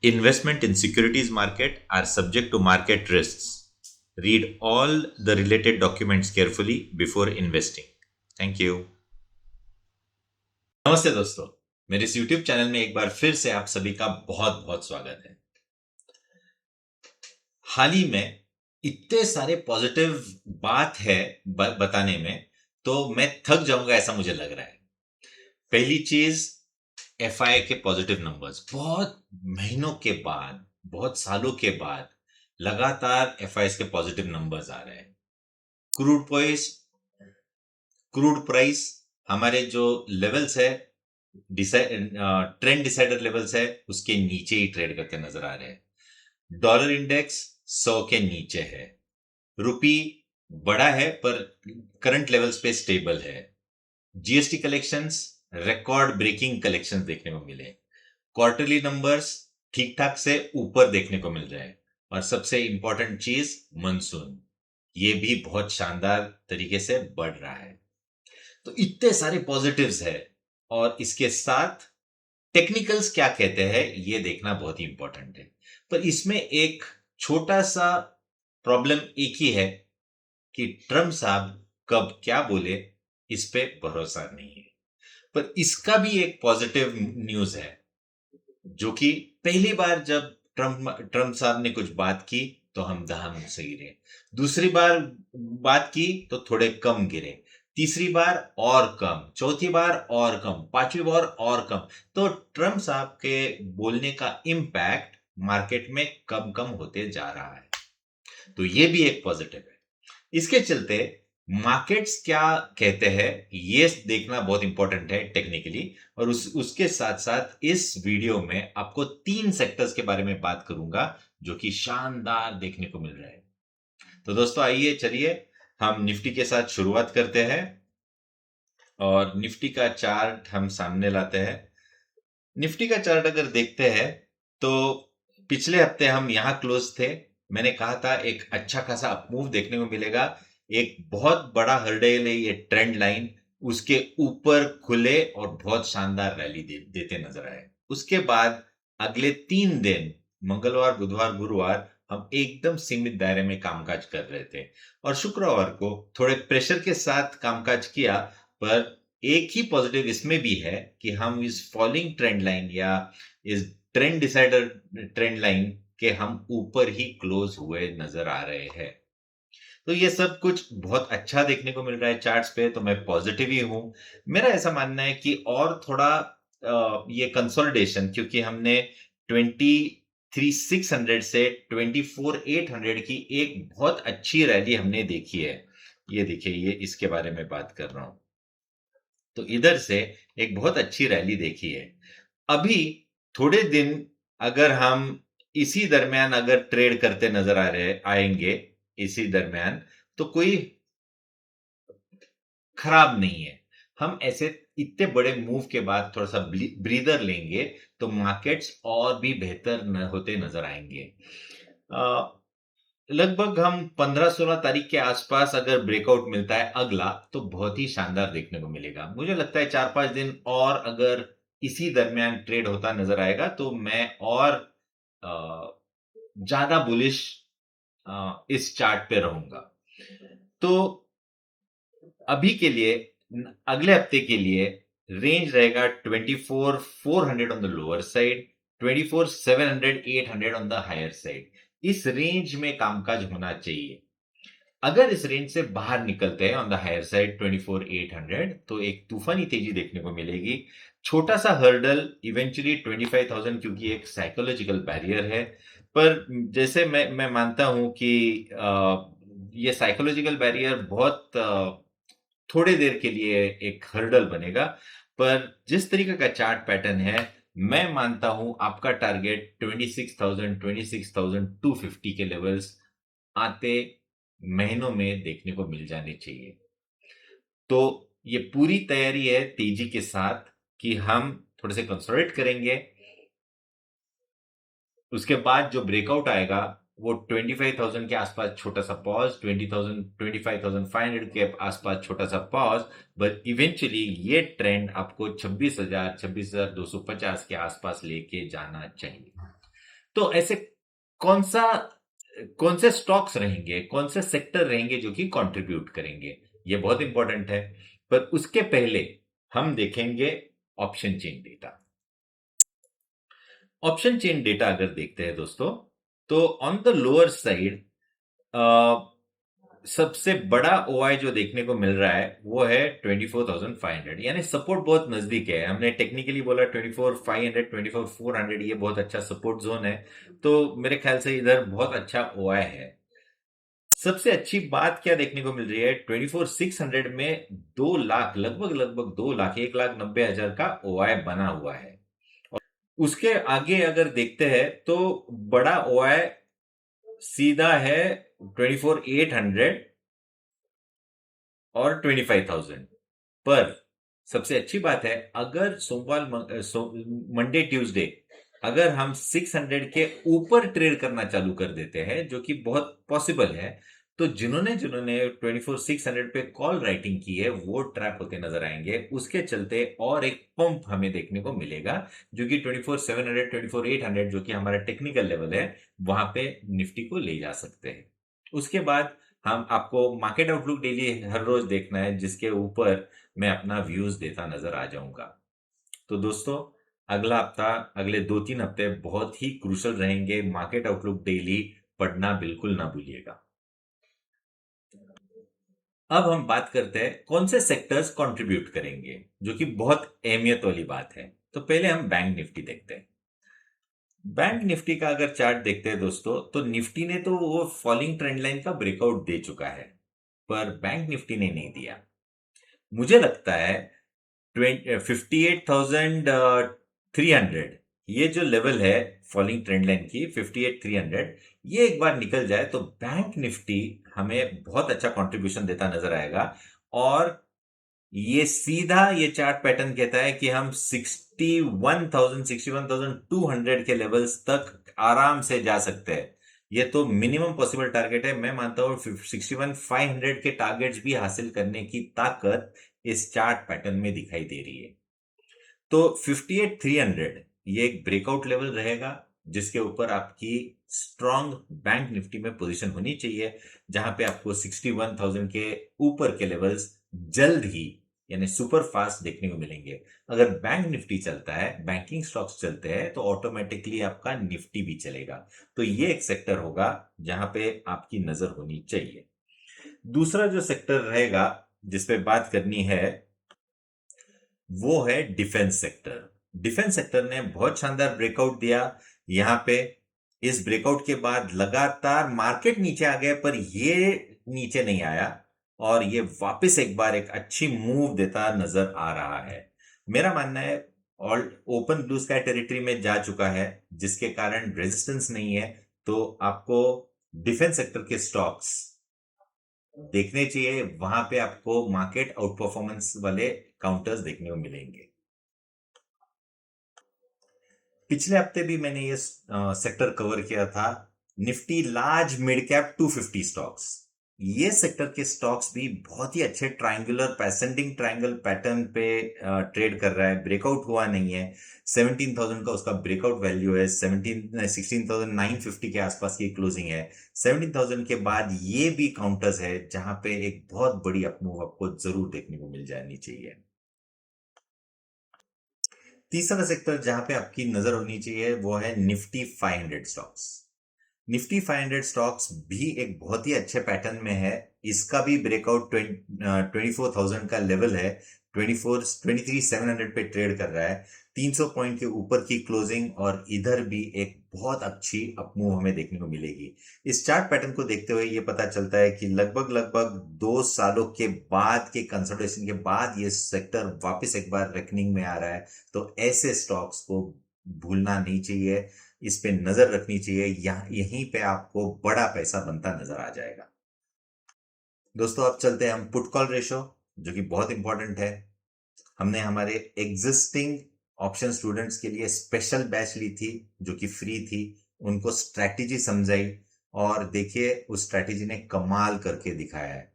Investment in securities market are subject to market risks. Read all the related documents carefully before investing. Thank you. नमस्ते दोस्तों, मेरे इस YouTube channel में एक बार फिर से आप सभी का बहुत बहुत स्वागत है। हाल ही में इतने सारे पॉजिटिव बात है बताने में, तो मैं थक जाऊंगा ऐसा मुझे लग रहा है। पहली चीज, एफआई के पॉजिटिव नंबर्स बहुत महीनों के बाद, बहुत सालों के बाद लगातार एफआई के पॉजिटिव नंबर्स आ रहे हैं। क्रूड प्राइस हमारे जो लेवल्स है, ट्रेंड डिसाइडर लेवल्स है, उसके नीचे ही ट्रेड करते नजर आ रहे हैं। डॉलर इंडेक्स 100 के नीचे है। रुपी बड़ा है पर करंट लेवल्स पे स्टेबल है। GST collections record breaking collections देखने को मिले। क्वार्टरली नंबर्स ठीक ठाक से ऊपर देखने को मिल रहे हैं। और सबसे इंपॉर्टेंट चीज, मानसून ये भी बहुत शानदार तरीके से बढ़ रहा है। तो इतने सारे पॉजिटिव्स है, और इसके साथ टेक्निकल्स क्या कहते हैं ये देखना बहुत ही इंपॉर्टेंट है। पर इसमें एक छोटा सा प्रॉब्लम एक ही है कि ट्रम्प साहब कब क्या बोले इस पे भरोसा नहीं है। पर इसका भी एक पॉजिटिव न्यूज है, जो कि पहली बार जब ट्रम्प साहब ने कुछ बात की तो हम दहाम से गिरे, दूसरी बार बात की तो थोड़े कम गिरे, तीसरी बार और कम, चौथी बार और कम, पांचवी बार और कम। तो ट्रम्प साहब के बोलने का इंपैक्ट मार्केट में कम कम होते जा रहा है। तो ये भी एक पॉजिटिव है। इसके चलते मार्केट्स क्या कहते हैं ये देखना बहुत इंपॉर्टेंट है टेक्निकली। और उसके साथ साथ इस वीडियो में आपको 3 सेक्टर्स के बारे में बात करूंगा जो कि शानदार देखने को मिल रहा है। तो दोस्तों आइए, चलिए हम निफ्टी के साथ शुरुआत करते हैं और निफ्टी का चार्ट हम सामने लाते हैं। निफ्टी का चार्ट अगर देखते हैं तो पिछले हफ्ते हम यहां क्लोज थे। मैंने कहा था एक अच्छा खासा अपमूव देखने को मिलेगा। एक बहुत बड़ा हर्डल है ये ट्रेंड लाइन, उसके ऊपर खुले और बहुत शानदार रैली देते नजर आए। उसके बाद अगले 3 दिन, मंगलवार, बुधवार, गुरुवार, हम एकदम सीमित दायरे में कामकाज कर रहे थे। और शुक्रवार को थोड़े प्रेशर के साथ कामकाज किया। पर एक ही पॉजिटिव इसमें भी है कि हम इस फॉलिंग ट्रेंड लाइन या इस ट्रेंड डिसाइडर ट्रेंड लाइन के हम ऊपर ही क्लोज हुए नजर आ रहे हैं। तो ये सब कुछ बहुत अच्छा देखने को मिल रहा है चार्ट्स पे, तो मैं पॉजिटिव ही हूं। मेरा ऐसा मानना है कि और थोड़ा ये कंसोलिडेशन, क्योंकि हमने 23,600 से 24,800 की एक बहुत अच्छी रैली हमने देखी है। ये देखिए, ये इसके बारे में बात कर रहा हूं। तो इधर से एक बहुत अच्छी रैली देखी है। अभी थोड़े दिन अगर हम इसी दरमियान अगर ट्रेड करते नजर आएंगे इसी दरमियान, तो कोई खराब नहीं है। हम ऐसे इतने बड़े मूव के बाद थोड़ा सा ब्रीदर लेंगे तो मार्केट्स और भी बेहतर होते नजर आएंगे। लगभग हम 15-16 तारीख के आसपास अगर ब्रेकआउट मिलता है अगला, तो बहुत ही शानदार देखने को मिलेगा। मुझे लगता है 4-5 दिन और अगर इसी दरमियान ट्रेड होता नजर आएगा तो मैं और ज्यादा बुलिश इस चार्ट पे रहूंगा। तो अभी के लिए, अगले हफ्ते के लिए रेंज रहेगा 24,400 on the lower side, 24,700-800 on the higher side. इस रेंज में कामकाज होना चाहिए। अगर इस रेंज से बाहर निकलते हैं ऑन द हायर साइड 24,800, तो एक तूफानी तेजी देखने को मिलेगी। छोटा सा हर्डल इवेंचुअली 25,000, क्योंकि एक साइकोलॉजिकल बैरियर है। पर जैसे मैं मानता हूं कि ये साइकोलॉजिकल बैरियर बहुत थोड़े देर के लिए एक हर्डल बनेगा। पर जिस तरीके का चार्ट पैटर्न है, मैं मानता हूं आपका टारगेट 26,000, 26,250 के लेवल्स आते महीनों में देखने को मिल जाने चाहिए। तो ये पूरी तैयारी है तेजी के साथ कि हम थोड़े से कंसोलिडेट करेंगे। उसके बाद जो ब्रेकआउट आएगा वो 25,000 के आसपास छोटा सा पॉज, 20,000, 25,500 के आसपास छोटा सा पॉज। बट इवेंचुअली ये ट्रेंड आपको 26,000, 26,250 के आसपास लेके जाना चाहिए। तो ऐसे कौन सा कौन से स्टॉक्स रहेंगे, कौन से सेक्टर रहेंगे जो कि कंट्रीब्यूट करेंगे, ये बहुत इंपॉर्टेंट है। पर उसके पहले हम देखेंगे option chain data. Option chain data अगर देखते हैं दोस्तों, तो ऑन द लोअर साइड सबसे बड़ा ओआई जो देखने को मिल रहा है वो है 24,500, यानी सपोर्ट बहुत नजदीक है। हमने टेक्निकली बोला 24,500, 24,400, ये बहुत अच्छा सपोर्ट जोन है। तो मेरे ख्याल से इधर बहुत अच्छा ओआई है। सबसे अच्छी बात क्या देखने को मिल रही है, 24,600 में 2 लाख, लगभग लगभग 2 लाख, 1,90,000 का ओआई बना हुआ है। उसके आगे अगर देखते हैं तो बड़ा ओआई सीधा है 24,800 और 25,000 पर। सबसे अच्छी बात है, अगर मंडे ट्यूसडे अगर हम 600 के ऊपर ट्रेड करना चालू कर देते हैं, जो कि बहुत पॉसिबल है, तो जिन्होंने जिन्होंने 24,600 पे कॉल राइटिंग की है वो ट्रैप होते नजर आएंगे। उसके चलते और एक पंप हमें देखने को मिलेगा, जो कि 24,700, 24,800 जो कि हमारा टेक्निकल लेवल है, वहां पे निफ्टी को ले जा सकते हैं। उसके बाद हम आपको मार्केट आउटलुक डेली हर रोज देखना है, जिसके ऊपर मैं अपना व्यूज देता नजर आ जाऊंगा। तो दोस्तों, अगला हफ्ता, अगले 2-3 हफ्ते बहुत ही क्रूशल रहेंगे। मार्केट आउटलुक डेली पढ़ना बिल्कुल ना भूलिएगा। अब हम बात करते हैं कौन से सेक्टर्स कंट्रीब्यूट करेंगे, जो कि बहुत अहमियत वाली बात है। तो पहले हम बैंक निफ्टी देखते हैं। बैंक निफ्टी का अगर चार्ट देखते हैं दोस्तों, तो निफ्टी ने तो वो फॉलिंग ट्रेंड लाइन का ब्रेकआउट दे चुका है, पर बैंक निफ्टी ने नहीं दिया। मुझे लगता है 58,300, ये जो लेवल है फॉलिंग ट्रेंड लाइन की 58,300, ये एक बार निकल जाए तो बैंक निफ्टी हमें बहुत अच्छा कंट्रीब्यूशन देता नजर आएगा। और ये सीधा ये चार्ट पैटर्न कहता है कि हम 61,000, 61,200 के लेवल्स तक आराम से जा सकते हैं। ये तो मिनिमम पॉसिबल टारगेट है। मैं मानता हूं 61,500 के टारगेट्स भी हासिल करने की ताकत इस चार्ट पैटर्न में दिखाई दे रही है। तो 58,300 ये एक ब्रेकआउट लेवल रहेगा, जिसके ऊपर आपकी स्ट्रॉन्ग बैंक निफ्टी में पोजीशन होनी चाहिए, जहां पे आपको 61,000 के ऊपर के लेवल्स जल्द ही, यानी सुपर फास्ट देखने को मिलेंगे। अगर बैंक निफ्टी चलता है, बैंकिंग स्टॉक्स चलते हैं, तो ऑटोमेटिकली आपका निफ्टी भी चलेगा। तो ये एक सेक्टर होगा जहां पे आपकी नजर होनी चाहिए। दूसरा जो सेक्टर रहेगा जिसपे बात करनी है, वो है डिफेंस सेक्टर। डिफेंस सेक्टर ने बहुत शानदार ब्रेकआउट दिया यहां पे। इस ब्रेकआउट के बाद लगातार मार्केट नीचे आ गया, पर ये नीचे नहीं आया, और ये वापस एक बार एक अच्छी मूव देता नजर आ रहा है। मेरा मानना है all open blue sky territory में जा चुका है, जिसके कारण रेजिस्टेंस नहीं है। तो आपको डिफेंस सेक्टर के स्टॉक्स देखने चाहिए, वहां पे आपको मार्केट आउट परफॉर्मेंस वाले काउंटर्स देखने को मिलेंगे। पिछले हफ्ते भी मैंने ये सेक्टर कवर किया था, Nifty large mid cap 250 stocks. ये सेक्टर के स्टॉक्स भी बहुत ही अच्छे ट्रायंगुलर पैसेंडिंग ट्रायंगल पैटर्न पे ट्रेड कर रहा है। ब्रेकआउट हुआ नहीं है। 17,000 का उसका ब्रेकआउट वैल्यू है। 16,950 के आसपास की क्लोजिंग है। 17,000 के बाद ये भी काउंटर्स है जहां पे एक बहुत बड़ी अपमूव आपको जरूर देखने को मिल जानी चाहिए। तीसरा सेक्टर जहां पे आपकी नजर होनी चाहिए वो है निफ्टी 500 स्टॉक्स। निफ्टी 500 स्टॉक्स भी एक बहुत ही अच्छे पैटर्न में है। इसका भी ब्रेकआउट 24,000 का लेवल है। 23,700 पे ट्रेड कर रहा है। 300 पॉइंट के ऊपर की क्लोजिंग, और इधर भी एक बहुत अच्छी अपमूव हमें देखने को मिलेगी। इस चार्ट पैटर्न को देखते हुए ये पता चलता है कि लगभग लगभग 2 सालों के बाद के कंसोलिडेशन के बाद ये सेक्टर वापस एक बार रेकनिंग में आ रहा है। तो ऐसे स्टॉक्स को भूलना नहीं चाहिए, इस पे नजर रखनी चाहिए। यहीं पे आपको बड़ा पैसा बनता नजर आ जाएगा। दोस्तों, अब चलते हैं हम पुट कॉल रेशो, जो कि बहुत इंपॉर्टेंट है। हमने हमारे एग्जिस्टिंग ऑप्शन स्टूडेंट्स के लिए स्पेशल बैच ली थी, जो कि फ्री थी। उनको स्ट्रैटेजी समझाई, और देखिए उस स्ट्रैटेजी ने कमाल करके दिखाया है।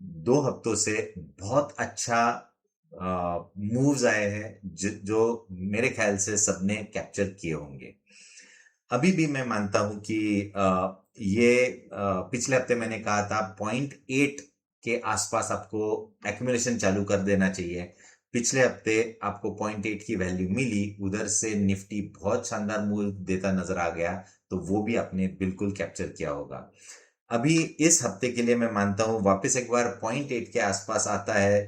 2 हफ्तों से बहुत अच्छा मूव्स आए हैं, जो मेरे ख्याल से सबने कैप्चर किए होंगे। अभी भी मैं मानता हूं कि ये पिछले हफ्ते मैंने कहा था 0.8 के आसपास आपको एक्यूमुलेशन चालू कर देना चाहिए। पिछले हफ्ते आपको 0.8 की वैल्यू मिली, उधर से निफ्टी बहुत शानदार मूव देता नजर आ गया, तो वो भी आपने बिल्कुल कैप्चर किया होगा। अभी इस हफ्ते के लिए मैं मानता हूं वापस एक बार 0.8 के आसपास आता है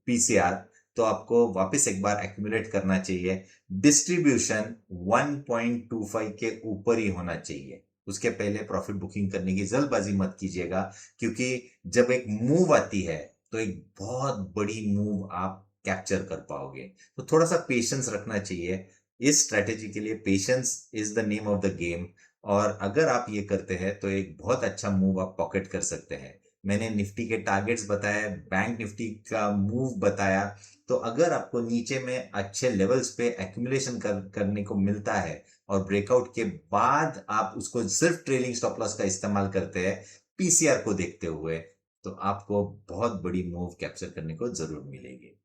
पीसीआर, तो आपको वापस एक बार एक्यूमुलेट करना चाहिए। डिस्ट्रीब्यूशन 1.25 के ऊपर ही होना चाहिए, उसके पहले प्रॉफिट बुकिंग करने की जल्दबाजी मत कीजिएगा, क्योंकि जब एक मूव आती है तो एक बहुत बड़ी मूव आप कैप्चर कर पाओगे। तो थोड़ा सा पेशेंस रखना चाहिए। इस स्ट्रेटेजी के लिए patience is the name of the game, और अगर आप ये करते हैं तो एक बहुत अच्छा मूव आप पॉकेट कर सकते हैं। मैंने निफ्टी के टारगेट्स बताए, बैंक निफ्टी का मूव बताया। तो अगर आपको नीचे में अच्छे लेवल्स पे एक्यूमुलेशन करने को मिलता है और ब्रेकआउट के बाद आप उसको सिर्फ ट्रेलिंग स्टॉप लॉस का इस्तेमाल करते हैं पीसीआर को देखते हुए, तो आपको बहुत बड़ी मूव कैप्चर करने को जरूर मिलेगी।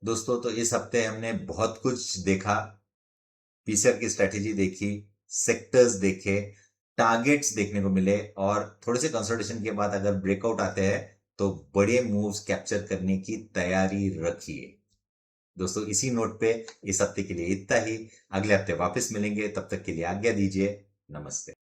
दोस्तों, तो इस हफ्ते हमने बहुत कुछ देखा, पीसीआर की स्ट्रेटेजी देखी, सेक्टर्स देखे, टारगेट्स देखने को मिले, और थोड़े से कंसल्टेशन के बाद अगर ब्रेकआउट आते हैं तो बड़े मूव्स कैप्चर करने की तैयारी रखिए। दोस्तों, इसी नोट पे इस हफ्ते के लिए इतना ही। अगले हफ्ते वापस मिलेंगे, तब तक के लिए आज्ञा दीजिए। नमस्ते।